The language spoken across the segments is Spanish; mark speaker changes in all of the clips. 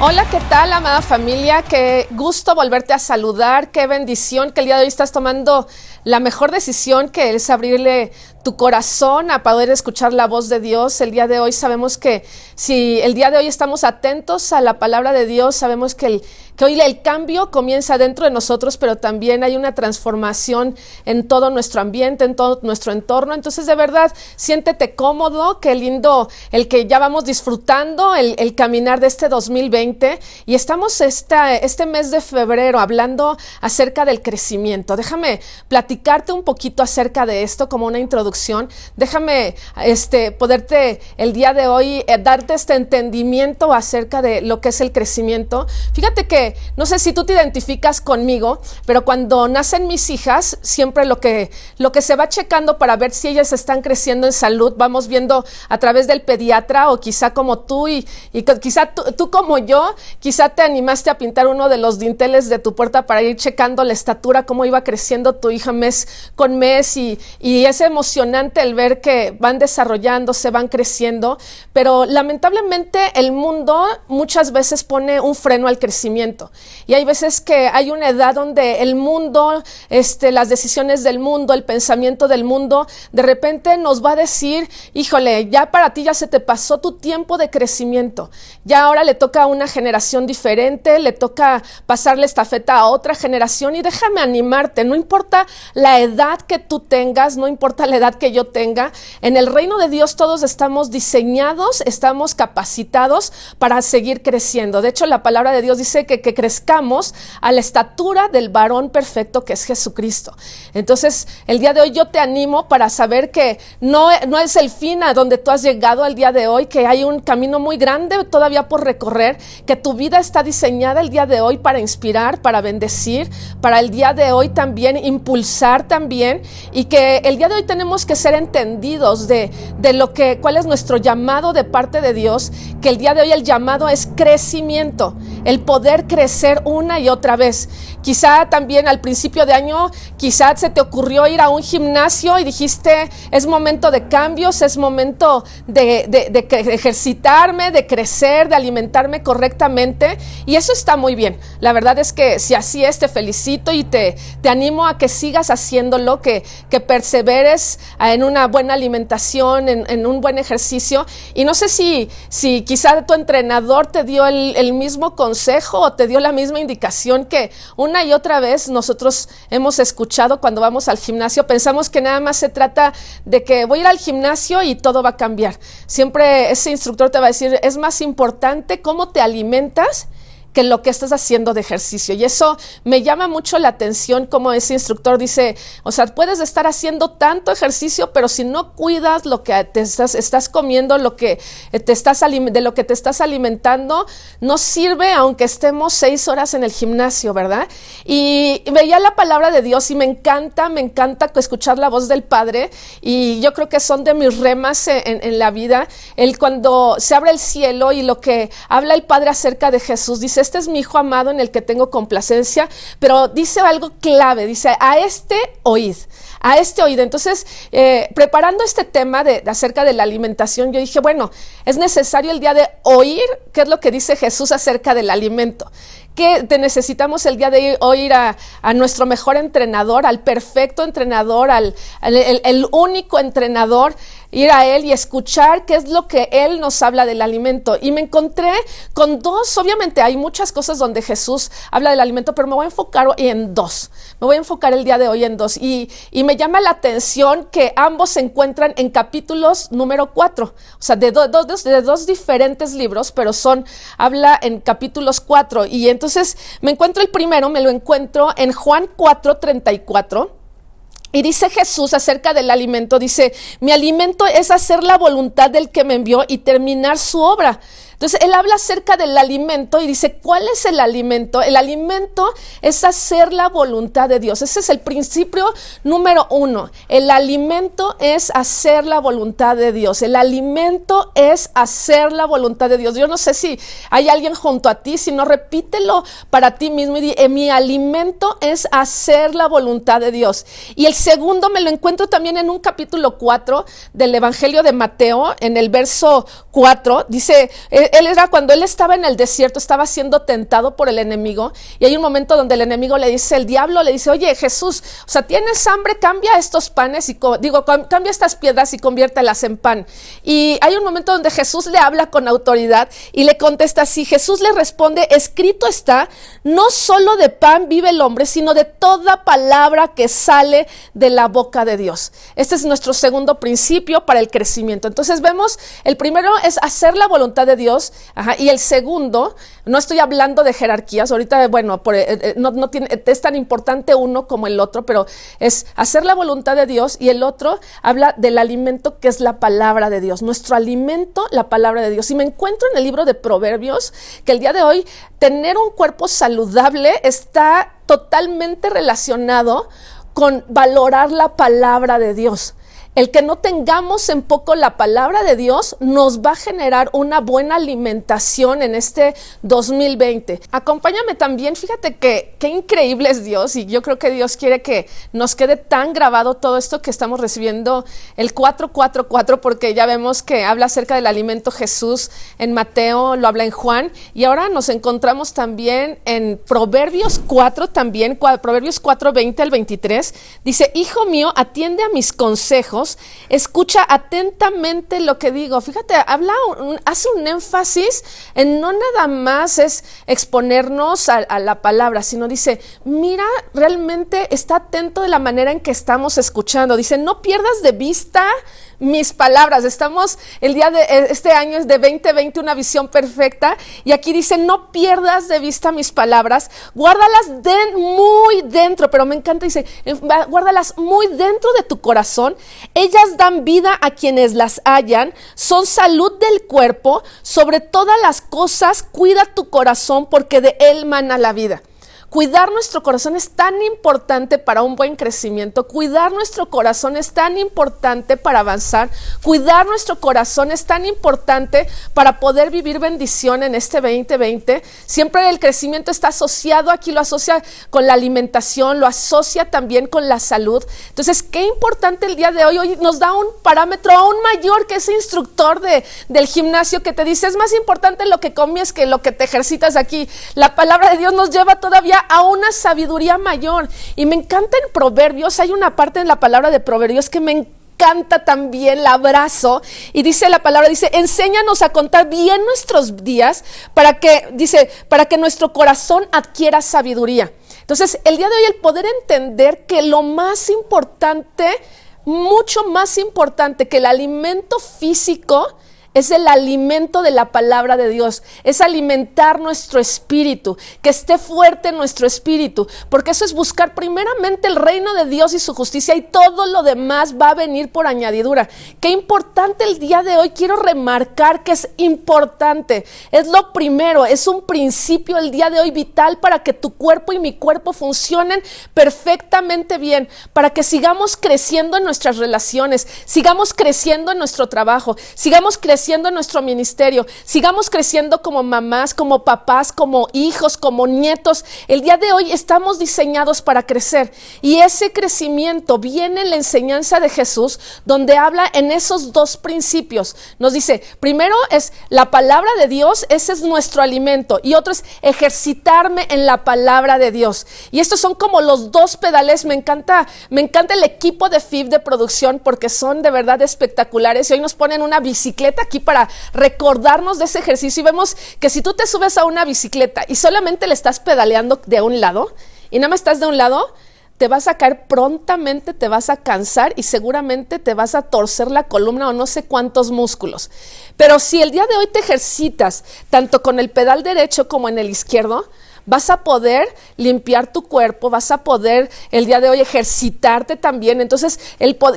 Speaker 1: Hola, ¿qué tal, amada familia? Qué gusto volverte a saludar, qué bendición que el día de hoy estás tomando la mejor decisión, que es abrirle tu corazón a poder escuchar la voz de Dios. El día de hoy sabemos que si el día de hoy estamos atentos a la palabra de Dios, sabemos que hoy el cambio comienza dentro de nosotros, pero también hay una transformación en todo nuestro ambiente, en todo nuestro entorno. Entonces, de verdad, siéntete cómodo, qué lindo el que ya vamos disfrutando el caminar de este 2020, y estamos este mes de febrero hablando acerca del crecimiento. Déjame platicarte un poquito acerca de esto como una introducción. Déjame poderte el día de hoy darte este entendimiento acerca de lo que es el crecimiento. Fíjate que no sé si tú te identificas conmigo, pero cuando nacen mis hijas, siempre lo que se va checando para ver si ellas están creciendo en salud, vamos viendo a través del pediatra, o quizá como tú y quizá tú como yo, quizá te animaste a pintar uno de los dinteles de tu puerta para ir checando la estatura, cómo iba creciendo tu hija mes con mes, y es emocionante el ver que van desarrollándose, van creciendo, pero lamentablemente el mundo muchas veces pone un freno al crecimiento, y hay veces que hay una edad donde el mundo, las decisiones del mundo, el pensamiento del mundo, de repente nos va a decir, híjole, ya para ti ya se te pasó tu tiempo de crecimiento, ya ahora le toca a una generación diferente, le toca pasarle estafeta a otra generación. Y déjame animarte, no importa la edad que tú tengas, no importa la edad que yo tenga, en el reino de Dios todos estamos diseñados, estamos capacitados para seguir creciendo. De hecho, la palabra de Dios dice que crezcamos a la estatura del varón perfecto, que es Jesucristo. Entonces, el día de hoy yo te animo para saber que no es el fin a donde tú has llegado el día de hoy, que hay un camino muy grande todavía por recorrer, que tu vida está diseñada el día de hoy para inspirar, para bendecir, para el día de hoy también impulsar también, y que el día de hoy tenemos que ser entendidos de cuál es nuestro llamado de parte de Dios, que el día de hoy el llamado es crecimiento, el poder crecer una y otra vez. Quizá también al principio de año, quizá se te ocurrió ir a un gimnasio y dijiste, es momento de cambios, es momento de ejercitarme, de crecer, de alimentarme correctamente, y eso está muy bien. La verdad es que si así es, te felicito y te animo a que sigas haciéndolo, que perseveres en una buena alimentación, en un buen ejercicio. Y no sé si quizá tu entrenador te dio el mismo consejo o te dio la misma indicación que una y otra vez nosotros hemos escuchado cuando vamos al gimnasio. Pensamos que nada más se trata de que voy a ir al gimnasio y todo va a cambiar. Siempre ese instructor te va a decir, es más importante cómo te alimentas que lo que estás haciendo de ejercicio. Y eso me llama mucho la atención, como ese instructor dice, o sea, puedes estar haciendo tanto ejercicio, pero si no cuidas lo que te estás comiendo, de lo que te estás alimentando, no sirve aunque estemos 6 horas en el gimnasio, ¿verdad? Y veía la palabra de Dios y me encanta escuchar la voz del Padre, y yo creo que son de mis remas en la vida. Cuando se abre el cielo y lo que habla el Padre acerca de Jesús, dice, este es mi hijo amado en el que tengo complacencia, pero dice algo clave, dice, a este oíd. Entonces, preparando este tema acerca de la alimentación, yo dije, bueno, es necesario el día de oír qué es lo que dice Jesús acerca del alimento. Que necesitamos el día de hoy ir a nuestro mejor entrenador, al perfecto entrenador, el único entrenador, ir a él y escuchar qué es lo que él nos habla del alimento. Y me encontré con dos. Obviamente hay muchas cosas donde Jesús habla del alimento, pero me voy a enfocar en dos. Me voy a enfocar el día de hoy en dos. Y me llama la atención que ambos se encuentran en capítulos número 4. O sea, de dos diferentes libros, pero habla en capítulos 4. Y entonces me lo encuentro en Juan 4:34. Y dice Jesús acerca del alimento, dice, mi alimento es hacer la voluntad del que me envió y terminar su obra. Entonces, él habla acerca del alimento y dice, ¿cuál es el alimento? El alimento es hacer la voluntad de Dios. Ese es el principio número 1. El alimento es hacer la voluntad de Dios. El alimento es hacer la voluntad de Dios. Yo no sé si hay alguien junto a ti, si no, repítelo para ti mismo y di, mi alimento es hacer la voluntad de Dios. Y el segundo me lo encuentro también en un capítulo 4 del Evangelio de Mateo, en el verso 4, dice, Cuando él estaba en el desierto, estaba siendo tentado por el enemigo, y hay un momento donde el enemigo le dice, el diablo le dice, oye Jesús, o sea, ¿tienes hambre? Cambia estos panes cambia estas piedras y conviértelas en pan. Y hay un momento donde Jesús le habla con autoridad y le contesta así. Jesús le responde, escrito está, no solo de pan vive el hombre, sino de toda palabra que sale de la boca de Dios. Este es nuestro segundo principio para el crecimiento. Entonces vemos, el primero es hacer la voluntad de Dios, y el segundo, no estoy hablando de jerarquías, ahorita, bueno, no es tan importante uno como el otro, pero es hacer la voluntad de Dios, y el otro habla del alimento que es la palabra de Dios, nuestro alimento, la palabra de Dios. Y me encuentro en el libro de Proverbios que el día de hoy tener un cuerpo saludable está totalmente relacionado con valorar la palabra de Dios. El que no tengamos en poco la palabra de Dios nos va a generar una buena alimentación en este 2020. Acompáñame también, fíjate que qué increíble es Dios, y yo creo que Dios quiere que nos quede tan grabado todo esto que estamos recibiendo el 444, porque ya vemos que habla acerca del alimento Jesús en Mateo, lo habla en Juan, y ahora nos encontramos también en Proverbios 4 también, Proverbios 4, 20 al 23, dice, hijo mío, atiende a mis consejos, escucha atentamente lo que digo. Fíjate, hace un énfasis en no nada más es exponernos a la palabra, sino dice, mira, realmente está atento de la manera en que estamos escuchando. Dice, no pierdas de vista mis palabras. Estamos, el día de este año es de 2020, una visión perfecta, y aquí dice, no pierdas de vista mis palabras, guárdalas muy dentro, pero me encanta, dice, guárdalas muy dentro de tu corazón, ellas dan vida a quienes las hallan, son salud del cuerpo, sobre todas las cosas cuida tu corazón, porque de él mana la vida. Cuidar nuestro corazón es tan importante para un buen crecimiento. Cuidar nuestro corazón es tan importante para avanzar. Cuidar nuestro corazón es tan importante para poder vivir bendición en este 2020. Siempre el crecimiento está asociado, aquí lo asocia con la alimentación, lo asocia también con la salud. Entonces, qué importante el día de hoy. Hoy nos da un parámetro aún mayor que ese instructor del gimnasio que te dice, es más importante lo que comes que lo que te ejercitas aquí. La palabra de Dios nos lleva todavía a una sabiduría mayor, y me encanta en Proverbios, hay una parte en la palabra de Proverbios que me encanta también, la abrazo, y dice la palabra, dice, enséñanos a contar bien nuestros días para que nuestro corazón adquiera sabiduría. Entonces, el día de hoy el poder entender que lo más importante, mucho más importante que el alimento físico, es el alimento de la palabra de Dios, es alimentar nuestro espíritu, que esté fuerte nuestro espíritu, porque eso es buscar primeramente el reino de Dios y su justicia, y todo lo demás va a venir por añadidura. Qué importante el día de hoy, quiero remarcar que es importante, es lo primero, es un principio el día de hoy vital para que tu cuerpo y mi cuerpo funcionen perfectamente bien, para que sigamos creciendo en nuestras relaciones, sigamos creciendo en nuestro trabajo, sigamos creciendo en nuestro ministerio, sigamos creciendo como mamás, como papás, como hijos, como nietos. El día de hoy estamos diseñados para crecer, y ese crecimiento viene en la enseñanza de Jesús, donde habla en esos dos principios. Nos dice, primero es la palabra de Dios, ese es nuestro alimento, y otro es ejercitarme en la palabra de Dios. Y estos son como los dos pedales. Me encanta el equipo de FIB de producción, porque son de verdad espectaculares, y hoy nos ponen una bicicleta aquí para recordarnos de ese ejercicio, y vemos que si tú te subes a una bicicleta y solamente le estás pedaleando de un lado y nada más estás de un lado, te vas a caer prontamente, te vas a cansar y seguramente te vas a torcer la columna o no sé cuántos músculos. Pero si el día de hoy te ejercitas tanto con el pedal derecho como en el izquierdo, vas a poder limpiar tu cuerpo, vas a poder el día de hoy ejercitarte también. Entonces,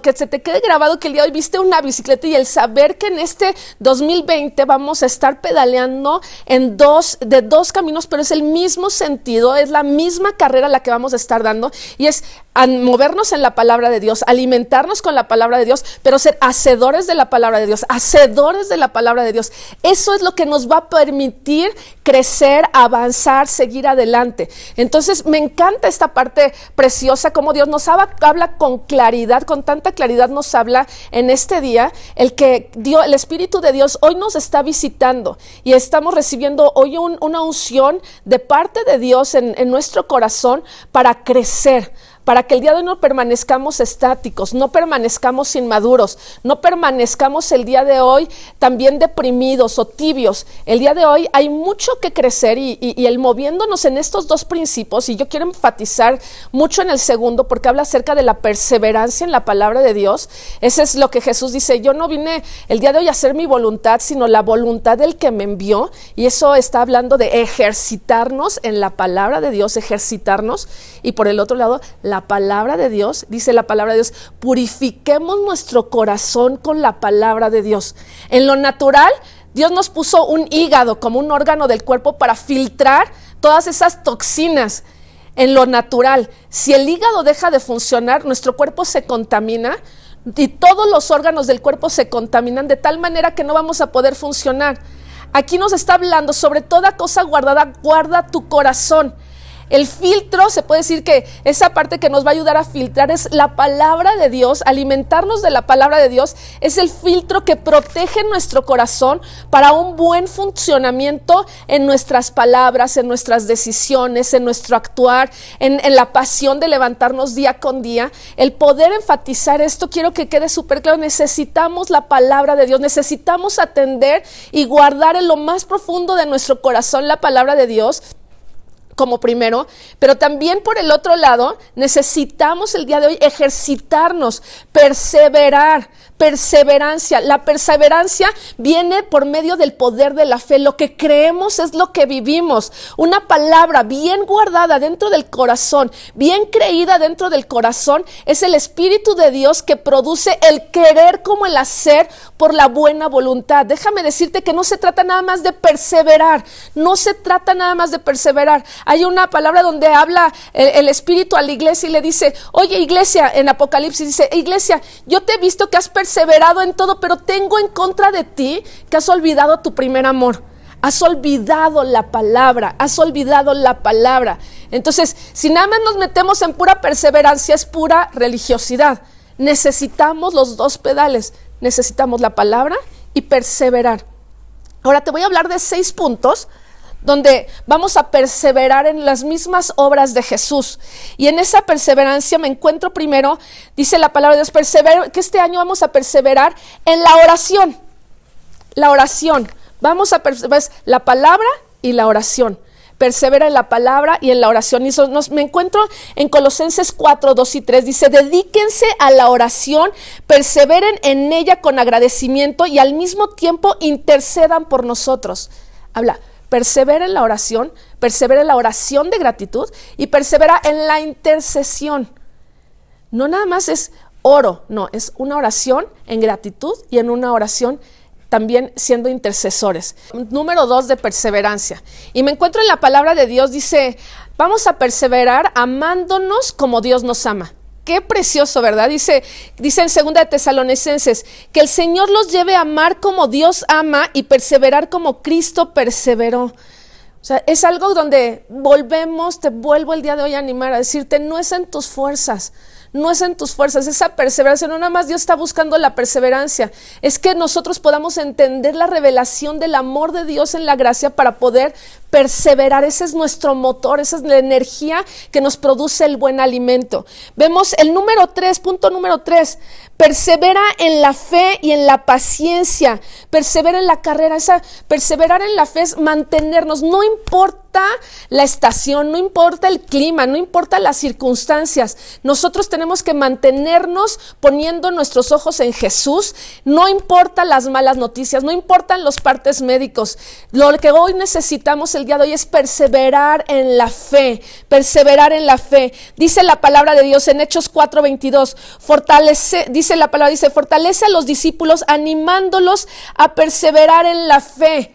Speaker 1: que se te quede grabado que el día de hoy viste una bicicleta, y el saber que en este 2020 vamos a estar pedaleando de dos caminos, pero es el mismo sentido, es la misma carrera la que vamos a estar dando, y es a movernos en la palabra de Dios, alimentarnos con la palabra de Dios, pero ser hacedores de la palabra de Dios, hacedores de la palabra de Dios. Eso es lo que nos va a permitir crecer, avanzar, seguir seguir adelante. Entonces me encanta esta parte preciosa, como Dios nos habla con claridad, con tanta claridad nos habla en este día, el Espíritu de Dios hoy nos está visitando y estamos recibiendo hoy una unción de parte de Dios en nuestro corazón para crecer, para que el día de hoy no permanezcamos estáticos, no permanezcamos inmaduros, no permanezcamos el día de hoy también deprimidos o tibios. El día de hoy hay mucho que crecer y el moviéndonos en estos dos principios, y yo quiero enfatizar mucho en el segundo porque habla acerca de la perseverancia en la palabra de Dios. Ese es lo que Jesús dice: yo no vine el día de hoy a hacer mi voluntad, sino la voluntad del que me envió, y eso está hablando de ejercitarnos en la palabra de Dios, ejercitarnos. Y por el otro lado, la palabra de Dios, dice la palabra de Dios, purifiquemos nuestro corazón con la palabra de Dios. En lo natural, Dios nos puso un hígado como un órgano del cuerpo para filtrar todas esas toxinas. En lo natural, si el hígado deja de funcionar, nuestro cuerpo se contamina y todos los órganos del cuerpo se contaminan de tal manera que no vamos a poder funcionar. Aquí nos está hablando sobre toda cosa guardada, guarda tu corazón. El filtro, se puede decir que esa parte que nos va a ayudar a filtrar es la palabra de Dios. Alimentarnos de la palabra de Dios es el filtro que protege nuestro corazón para un buen funcionamiento en nuestras palabras, en nuestras decisiones, en nuestro actuar, en la pasión de levantarnos día con día. El poder enfatizar esto, quiero que quede súper claro: necesitamos la palabra de Dios, necesitamos atender y guardar en lo más profundo de nuestro corazón la palabra de Dios como primero, pero también por el otro lado necesitamos el día de hoy ejercitarnos, perseverancia. La perseverancia viene por medio del poder de la fe. Lo que creemos es lo que vivimos. Una palabra bien guardada dentro del corazón, bien creída dentro del corazón, es el Espíritu de Dios que produce el querer como el hacer por la buena voluntad. Déjame decirte que no se trata nada más de perseverar, no se trata nada más de perseverar. Hay una palabra donde habla el Espíritu a la iglesia y le dice: oye, iglesia, en Apocalipsis dice: iglesia, yo te he visto que has perseverado en todo, pero tengo en contra de ti que has olvidado tu primer amor. Has olvidado la palabra, has olvidado la palabra. Entonces, si nada más nos metemos en pura perseverancia, es pura religiosidad. Necesitamos los dos pedales, necesitamos la palabra y perseverar. Ahora te voy a hablar de 6 puntos donde vamos a perseverar en las mismas obras de Jesús. Y en esa perseverancia me encuentro primero, dice la palabra de Dios, que este año vamos a perseverar en la oración. La oración. Vamos a perseverar la palabra y la oración. Persevera en la palabra y en la oración. Y me encuentro en Colosenses 4, 2 y 3. Dice: dedíquense a la oración, perseveren en ella con agradecimiento y al mismo tiempo intercedan por nosotros. Habla: persevera en la oración de gratitud y persevera en la intercesión. No nada más es oro, no, es una oración en gratitud y en una oración también siendo intercesores. Número 2 de perseverancia. Y me encuentro en la palabra de Dios, dice: vamos a perseverar amándonos como Dios nos ama. Qué precioso, ¿verdad? Dice en 2 de Tesalonicenses, que el Señor los lleve a amar como Dios ama y perseverar como Cristo perseveró. O sea, es algo donde te vuelvo el día de hoy a animar, a decirte: no es en tus fuerzas, no es en tus fuerzas, esa perseverancia, no nada más Dios está buscando la perseverancia, es que nosotros podamos entender la revelación del amor de Dios en la gracia para poder perseverar. Ese es nuestro motor, esa es la energía que nos produce el buen alimento. Vemos el punto número 3, persevera en la fe y en la paciencia, persevera en la carrera. Perseverar en la fe es mantenernos, no importa la estación, no importa el clima, no importa las circunstancias, nosotros tenemos que mantenernos poniendo nuestros ojos en Jesús. No importa las malas noticias, no importan los partes médicos, lo que hoy necesitamos el día de hoy es perseverar en la fe, perseverar en la fe. Dice la palabra de Dios en Hechos 4:22, fortalece a los discípulos animándolos a perseverar en la fe.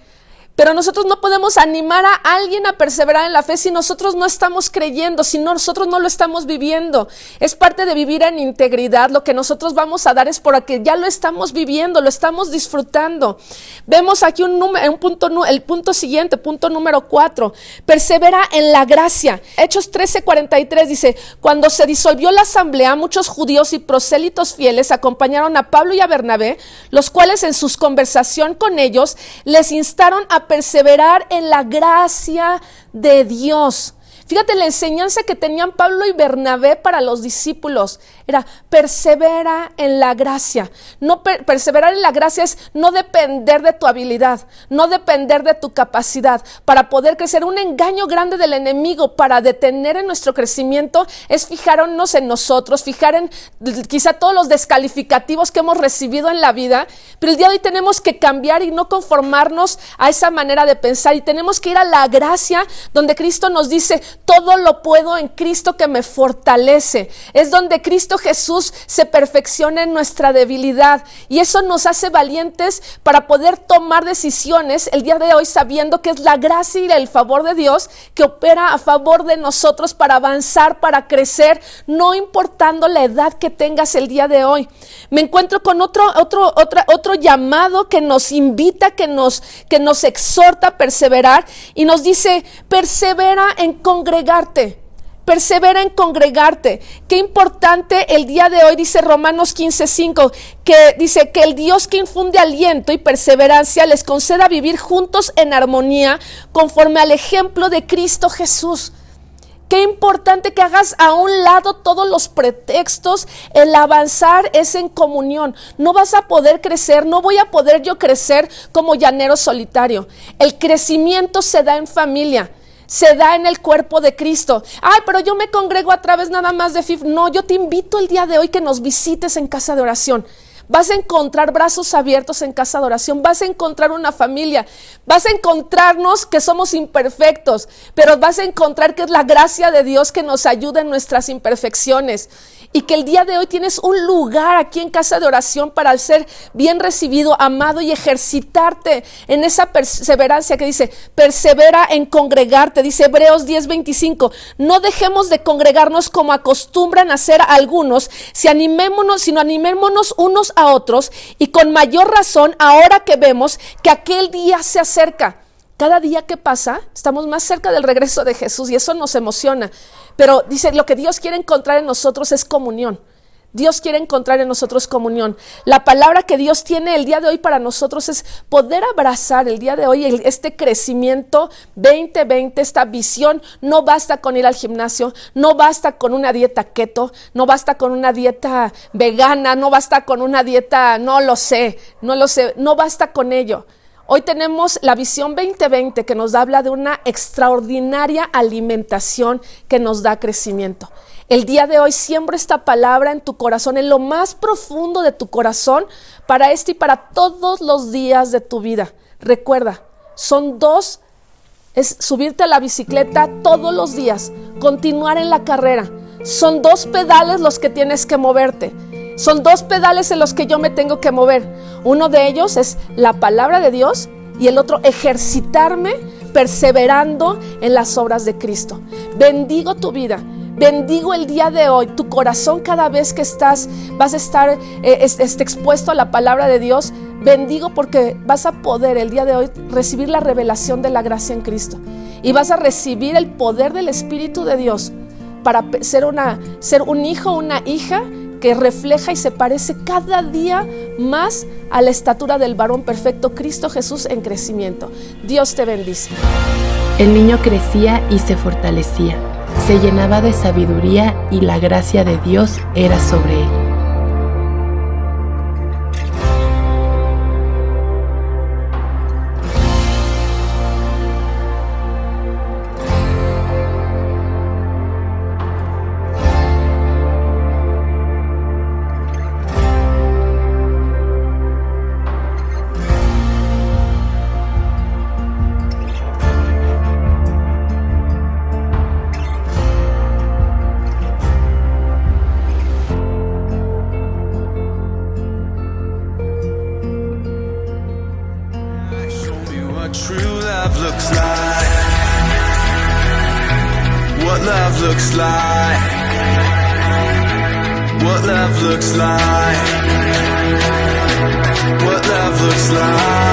Speaker 1: Pero nosotros no podemos animar a alguien a perseverar en la fe si nosotros no estamos creyendo, si nosotros no lo estamos viviendo. Es parte de vivir en integridad. Lo que nosotros vamos a dar es porque ya lo estamos viviendo, lo estamos disfrutando. Vemos aquí el punto siguiente, punto número 4. Persevera en la gracia. Hechos 13:43 dice: cuando se disolvió la asamblea, muchos judíos y prosélitos fieles acompañaron a Pablo y a Bernabé, los cuales en sus conversación con ellos les instaron a perseverar en la gracia de Dios. Fíjate la enseñanza que tenían Pablo y Bernabé para los discípulos. Era persevera en la gracia. No perseverar en la gracia es no depender de tu habilidad, no depender de tu capacidad para poder crecer. Un engaño grande del enemigo para detener en nuestro crecimiento es fijarnos en nosotros, fijar en quizá todos los descalificativos que hemos recibido en la vida, pero el día de hoy tenemos que cambiar y no conformarnos a esa manera de pensar, y tenemos que ir a la gracia donde Cristo nos dice: todo lo puedo en Cristo que me fortalece. Es donde Cristo Jesús se perfecciona en nuestra debilidad, y eso nos hace valientes para poder tomar decisiones el día de hoy, sabiendo que es la gracia y el favor de Dios que opera a favor de nosotros para avanzar, para crecer, no importando la edad que tengas el día de hoy. Me encuentro con otro llamado que nos invita, que nos exhorta a perseverar, y nos dice: persevera en congregarte. Persevera en congregarte. Qué importante el día de hoy, dice Romanos 15:5, que dice que el Dios que infunde aliento y perseverancia les conceda vivir juntos en armonía conforme al ejemplo de Cristo Jesús. Qué importante que hagas a un lado todos los pretextos. El avanzar es en comunión. No vas a poder crecer, no voy a poder yo crecer como llanero solitario. El crecimiento se da en familia, se da en el cuerpo de Cristo. Ay, pero yo me congrego a través nada más de FIF. No, yo te invito el día de hoy que nos visites en casa de oración. Vas a encontrar brazos abiertos en casa de oración, vas a encontrar una familia, vas a encontrarnos que somos imperfectos, pero vas a encontrar que es la gracia de Dios que nos ayuda en nuestras imperfecciones, y que el día de hoy tienes un lugar aquí en casa de oración para ser bien recibido, amado, y ejercitarte en esa perseverancia que dice: persevera en congregarte. Dice Hebreos 10:25, no dejemos de congregarnos como acostumbran a hacer algunos, sino animémonos unos a otros, y con mayor razón ahora que vemos que aquel día se acerca. Cada día que pasa, estamos más cerca del regreso de Jesús, y eso nos emociona. Pero dice, lo que Dios quiere encontrar en nosotros es comunión. Dios quiere encontrar en nosotros comunión. La palabra que Dios tiene el día de hoy para nosotros es poder abrazar el día de hoy este crecimiento 2020, esta visión. No basta con ir al gimnasio, no basta con una dieta keto, no basta con una dieta vegana, no basta con una dieta, no basta con ello. Hoy tenemos la visión 2020 que nos habla de una extraordinaria alimentación que nos da crecimiento. El día de hoy siembro esta palabra en tu corazón, en lo más profundo de tu corazón, para este y para todos los días de tu vida. Recuerda, es subirte a la bicicleta todos los días, continuar en la carrera. Son 2 pedales los que tienes que moverte. Son 2 pedales en los que yo me tengo que mover. Uno de ellos es la palabra de Dios, y el otro ejercitarme perseverando en las obras de Cristo. Bendigo tu vida. Bendigo el día de hoy, tu corazón cada vez que vas a estar expuesto a la palabra de Dios. Bendigo porque vas a poder el día de hoy recibir la revelación de la gracia en Cristo. Y vas a recibir el poder del Espíritu de Dios para ser un hijo, una hija que refleja y se parece cada día más a la estatura del varón perfecto, Cristo Jesús, en crecimiento. Dios te bendice.
Speaker 2: El niño crecía y se fortalecía, se llenaba de sabiduría, y la gracia de Dios era sobre él.
Speaker 3: looks like. What love looks like. What love looks like. What love looks like.